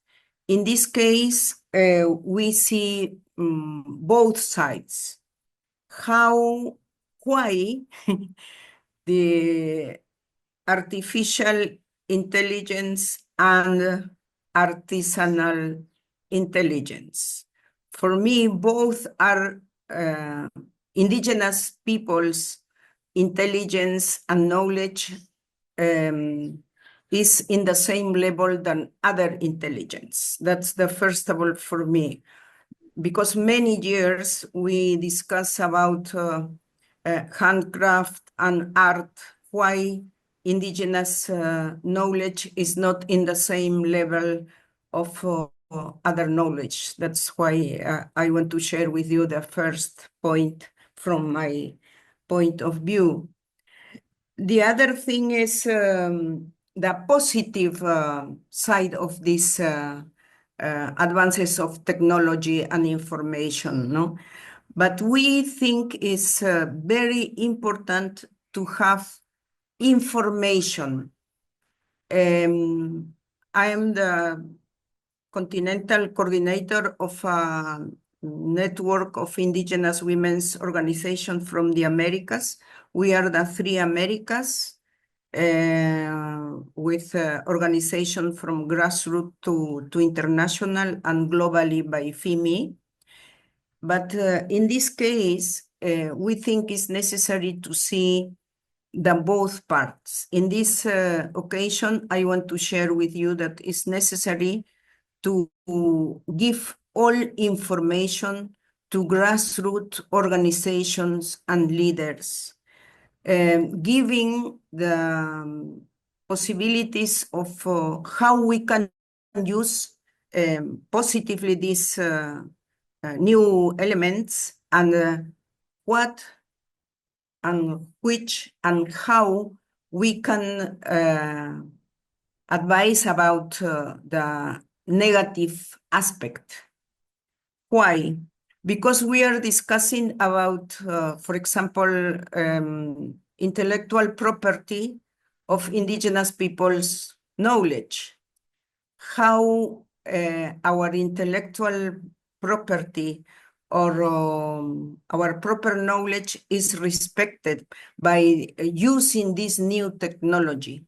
In this case, we see both sides. Why the artificial intelligence and artisanal intelligence. For me, both are indigenous people's intelligence and knowledge is in the same level than other intelligence. That's the first of all for me, because many years we discuss about handcraft and art, why indigenous knowledge is not in the same level of other knowledge. That's why I want to share with you the first point from my point of view. The other thing is the positive side of these advances of technology and information, no? But we think it's very important to have information. I am the continental coordinator of a network of indigenous women's organization from the Americas. We are the 3 Americas, with organization from grassroots to international and globally by FIMI. But in this case, we think it's necessary to see the both parts. In this occasion, I want to share with you that it's necessary to give all information to grassroots organizations and leaders, giving the possibilities of how we can use positively these new elements, and what and which and how we can advise about the negative aspect. Why? Because we are discussing about, for example, intellectual property of indigenous people's knowledge, how our intellectual property or our proper knowledge is respected by using this new technology.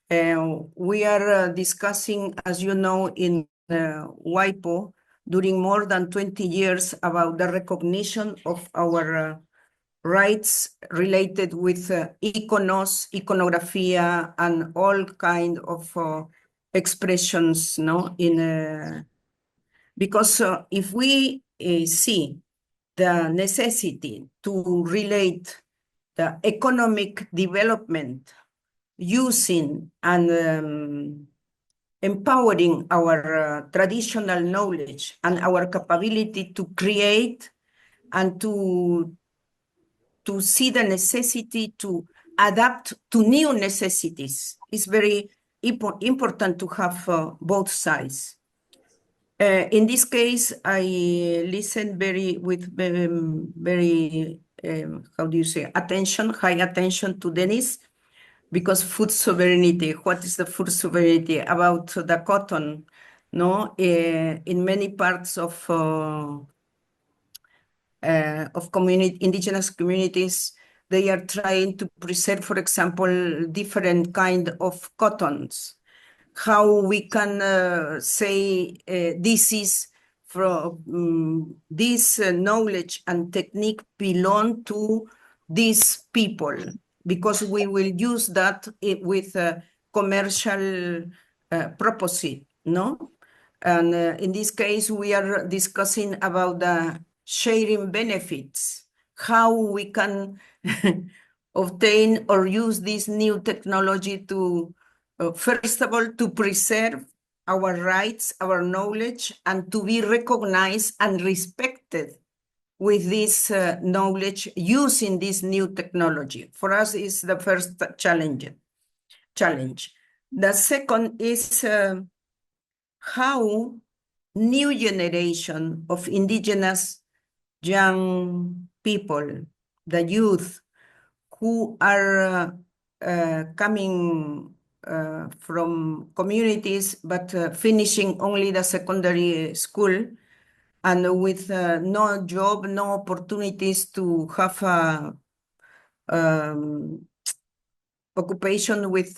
We are discussing, as you know, in WIPO during more than 20 years about the recognition of our rights related with iconos, iconographia, and all kind of expressions, no? Because if we see the necessity to relate the economic development using and empowering our traditional knowledge and our capability to create and to see the necessity to adapt to new necessities, is very important to have both sides. In this case, I listen with very how do you say, high attention to Dennis, because food sovereignty, what is the food sovereignty about the cotton? No, in many parts of indigenous communities, they are trying to preserve, for example, different kind of cottons. How we can say this is from this knowledge and technique belong to these people, because we will use that with commercial purpose, no? And in this case, we are discussing about the sharing benefits, how we can obtain or use this new technology to, first of all, to preserve our rights, our knowledge, and to be recognized and respected with this knowledge using this new technology. For us, is the first challenge. The second is how new generation of indigenous young people, the youth, who are coming from communities but finishing only the secondary school, and with no job, no opportunities to have a occupation with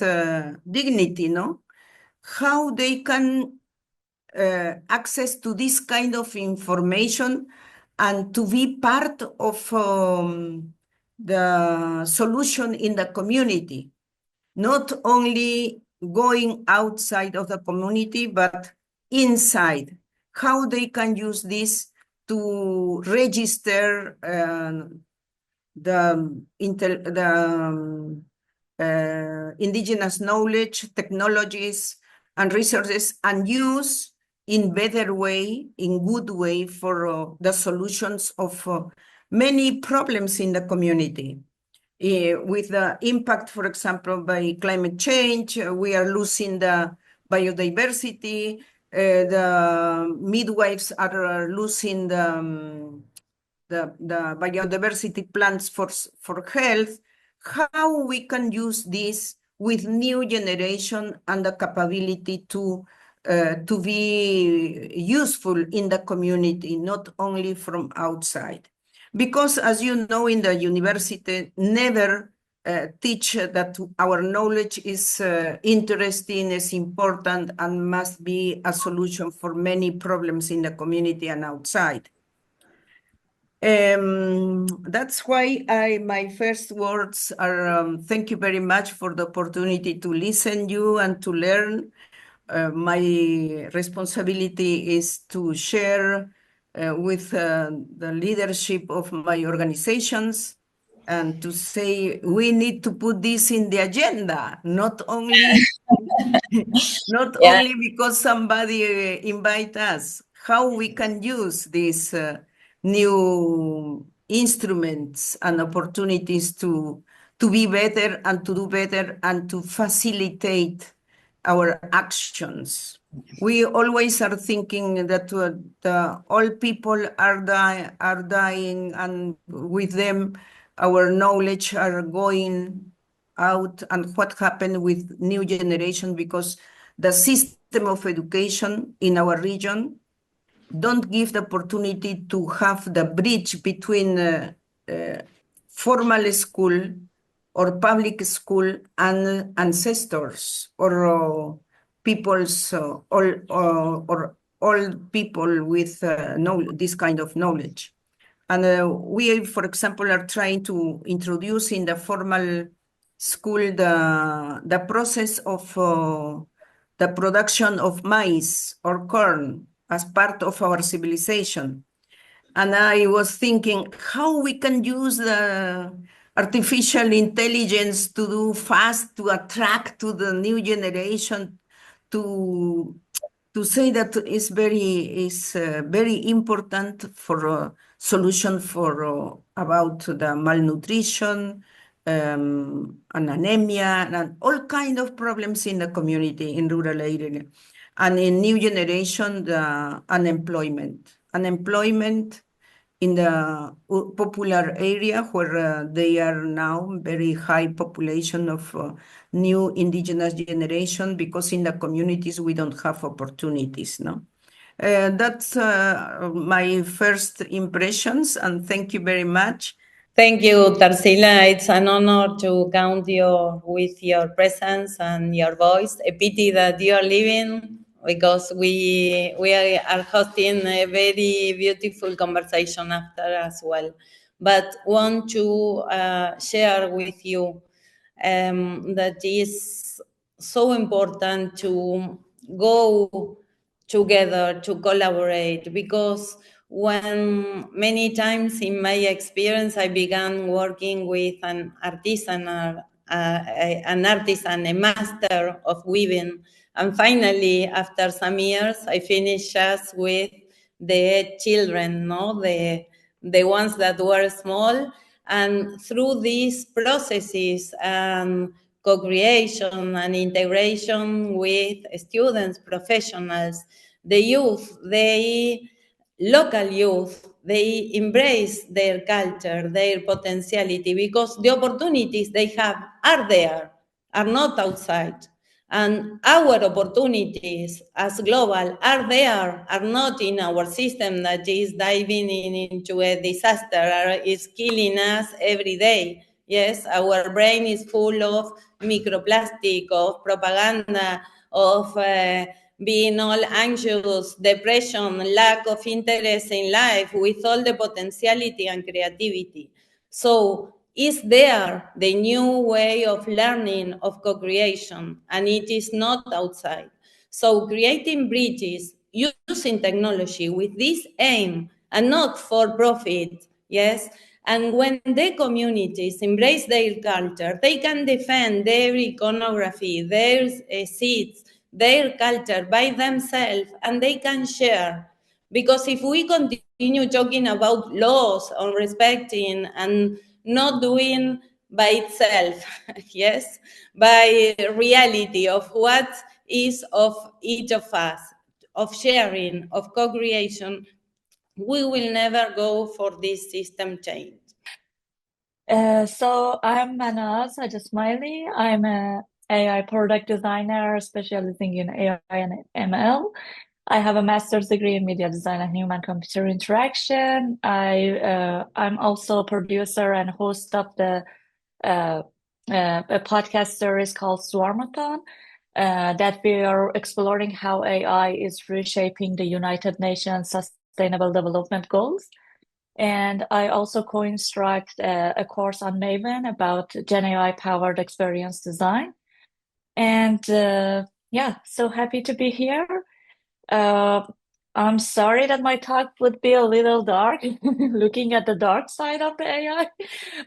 dignity, no? How they can access to this kind of information and to be part of the solution in the community. not only going outside of the community, but inside, how they can use this to register the indigenous knowledge, technologies, and resources, and use in better way, in good way, for the solutions of many problems in the community. With the impact, for example, by climate change, we are losing the biodiversity, the midwives are losing the biodiversity plans for health. How we can use this with new generation and the capability to be useful in the community, not only from outside. Because as you know, in the university, never teach that our knowledge is interesting, is important, and must be a solution for many problems in the community and outside. That's why my first words are thank you very much for the opportunity to listen you and to learn. My responsibility is to share with the leadership of my organizations and to say we need to put this in the agenda, not only only because somebody invite us, how we can use these new instruments and opportunities to be better and to do better and to facilitate our actions. We always are thinking that all people are dying, and with them our knowledge are going out, and what happened with new generation, because the system of education in our region don't give the opportunity to have the bridge between formal school or public school and ancestors or people's or all people with this kind of knowledge. And we, for example, are trying to introduce in the formal school the process of the production of maize or corn as part of our civilization. And I was thinking how we can use the artificial intelligence to do fast, to attract to the new generation, to say that is very important for a solution for about the malnutrition, and anemia, and all kind of problems in the community in rural area, and in new generation the unemployment in the popular area where they are now very high population of new indigenous generation, because in the communities we don't have opportunities, no? That's my first impressions, and thank you very much. Thank you, Tarsila. It's an honor to count with your presence and your voice. A pity that you are leaving, because we are hosting a very beautiful conversation after as well. But want to share with you that is so important to go together, to collaborate, because when many times in my experience I began working with an artisan, a master of weaving, and finally after some years I finished just with the children, no, the ones that were small. And through these processes and co-creation and integration with students, professionals, the youth, local youth, they embrace their culture, their potentiality, because the opportunities they have are there, are not outside. And our opportunities as global are there, are not in our system that is diving into a disaster, or is killing us every day. Yes, our brain is full of microplastic, of propaganda, of being all anxious, depression, lack of interest in life, with all the potentiality and creativity. So is there the new way of learning, of co-creation, and it is not outside. So creating bridges using technology with this aim and not for profit, yes? And when the communities embrace their culture, they can defend their iconography, their seeds, their culture by themselves, and they can share. Because if we continue talking about laws on respecting and not doing by itself, yes, by reality of what is of each of us, of sharing, of co-creation, we will never go for this system change. So I'm Manaz Ajasmaili. I'm a AI product designer specializing in AI and ML. I have a master's degree in media design and human-computer interaction. I'm also a producer and host of a podcast series called Swarmathon, that we are exploring how AI is reshaping the United Nations Sustainable Development Goals. And I also co-instruct a course on Maven about Gen AI-powered experience design. And yeah, so happy to be here. I'm sorry that my talk would be a little dark, looking at the dark side of the AI,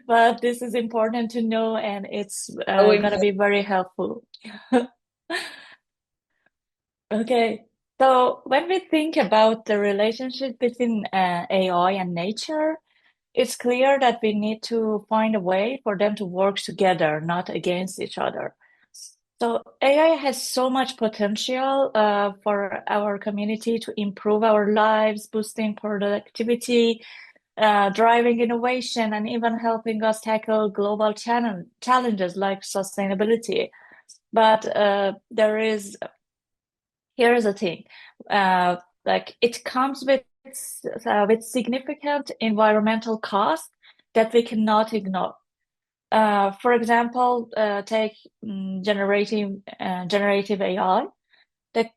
but this is important to know, and it's going to be very helpful. Okay, so when we think about the relationship between AI and nature, it's clear that we need to find a way for them to work together, not against each other. So AI has so much potential for our community to improve our lives, boosting productivity, driving innovation, and even helping us tackle global challenges like sustainability. But here's the thing, like it comes with significant environmental costs that we cannot ignore. For example, take generative AI, the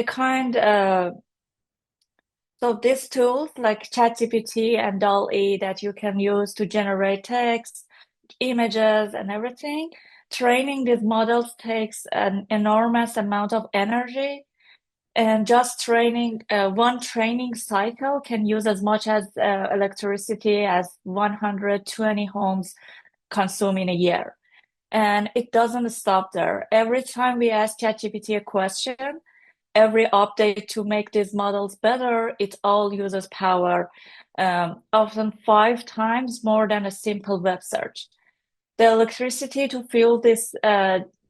kind. So these tools like ChatGPT and DALL-E that you can use to generate text, images, and everything. Training these models takes an enormous amount of energy, and just training one training cycle can use as much as electricity as 120 homes consume in a year. And it doesn't stop there. Every time we ask ChatGPT a question, every update to make these models better, it all uses power, often 5 times more than a simple web search. The electricity to fuel this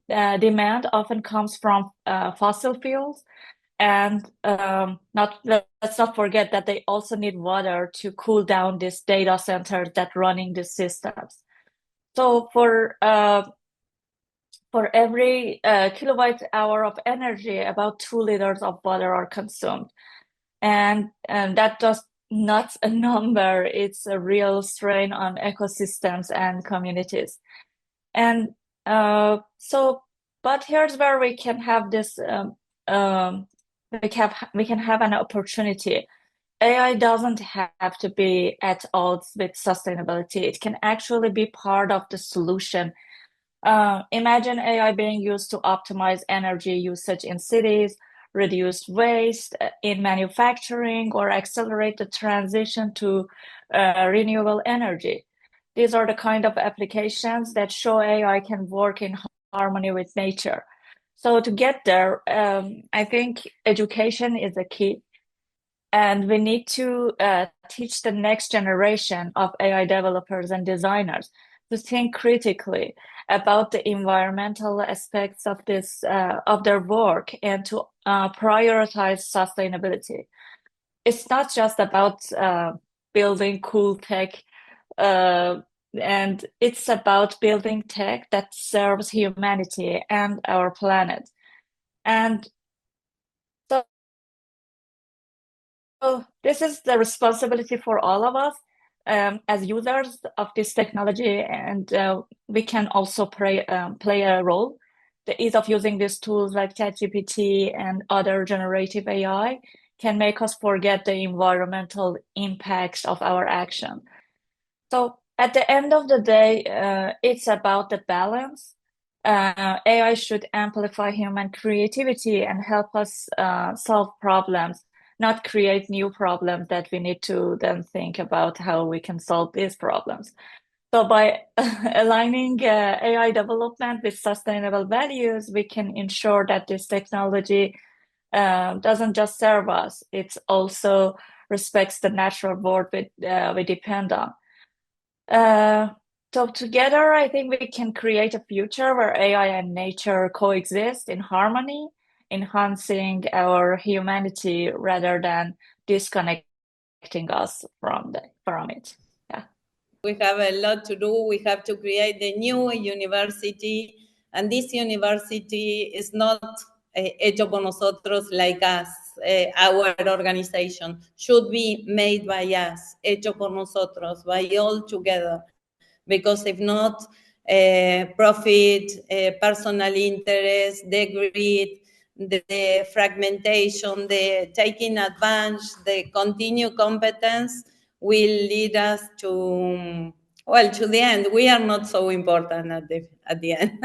demand often comes from fossil fuels, and let's not forget that they also need water to cool down these data centers that running these systems. So for every kilowatt hour of energy, about 2 liters of water are consumed. And that does not a number, it's a real strain on ecosystems and communities. And but here's where we can have this, we can have an opportunity. AI doesn't have to be at odds with sustainability. It can actually be part of the solution. Imagine AI being used to optimize energy usage in cities, reduce waste in manufacturing, or accelerate the transition to renewable energy. These are the kind of applications that show AI can work in harmony with nature. So to get there, I think education is a key. And we need to teach the next generation of AI developers and designers to think critically about the environmental aspects of of their work, and to prioritize sustainability. It's not just about building cool tech, and it's about building tech that serves humanity and our planet. And so this is the responsibility for all of us as users of this technology, and we can also play a role. The ease of using these tools like ChatGPT and other generative AI can make us forget the environmental impacts of our action. So at the end of the day, it's about the balance. AI should amplify human creativity and help us solve problems, not create new problems that we need to then think about how we can solve these problems. So by aligning AI development with sustainable values, we can ensure that this technology doesn't just serve us, it also respects the natural world we depend on. So together, I think we can create a future where AI and nature coexist in harmony, enhancing our humanity rather than disconnecting us from it. Yeah. We have a lot to do. We have to create the new university, and this university is not hecho por nosotros, like us. Our organization should be made by us, hecho por nosotros, by all together. Because if not, profit, personal interest, the greed, the fragmentation, the taking advantage, the continued competence will lead us to, well, to the end. We are not so important at the end.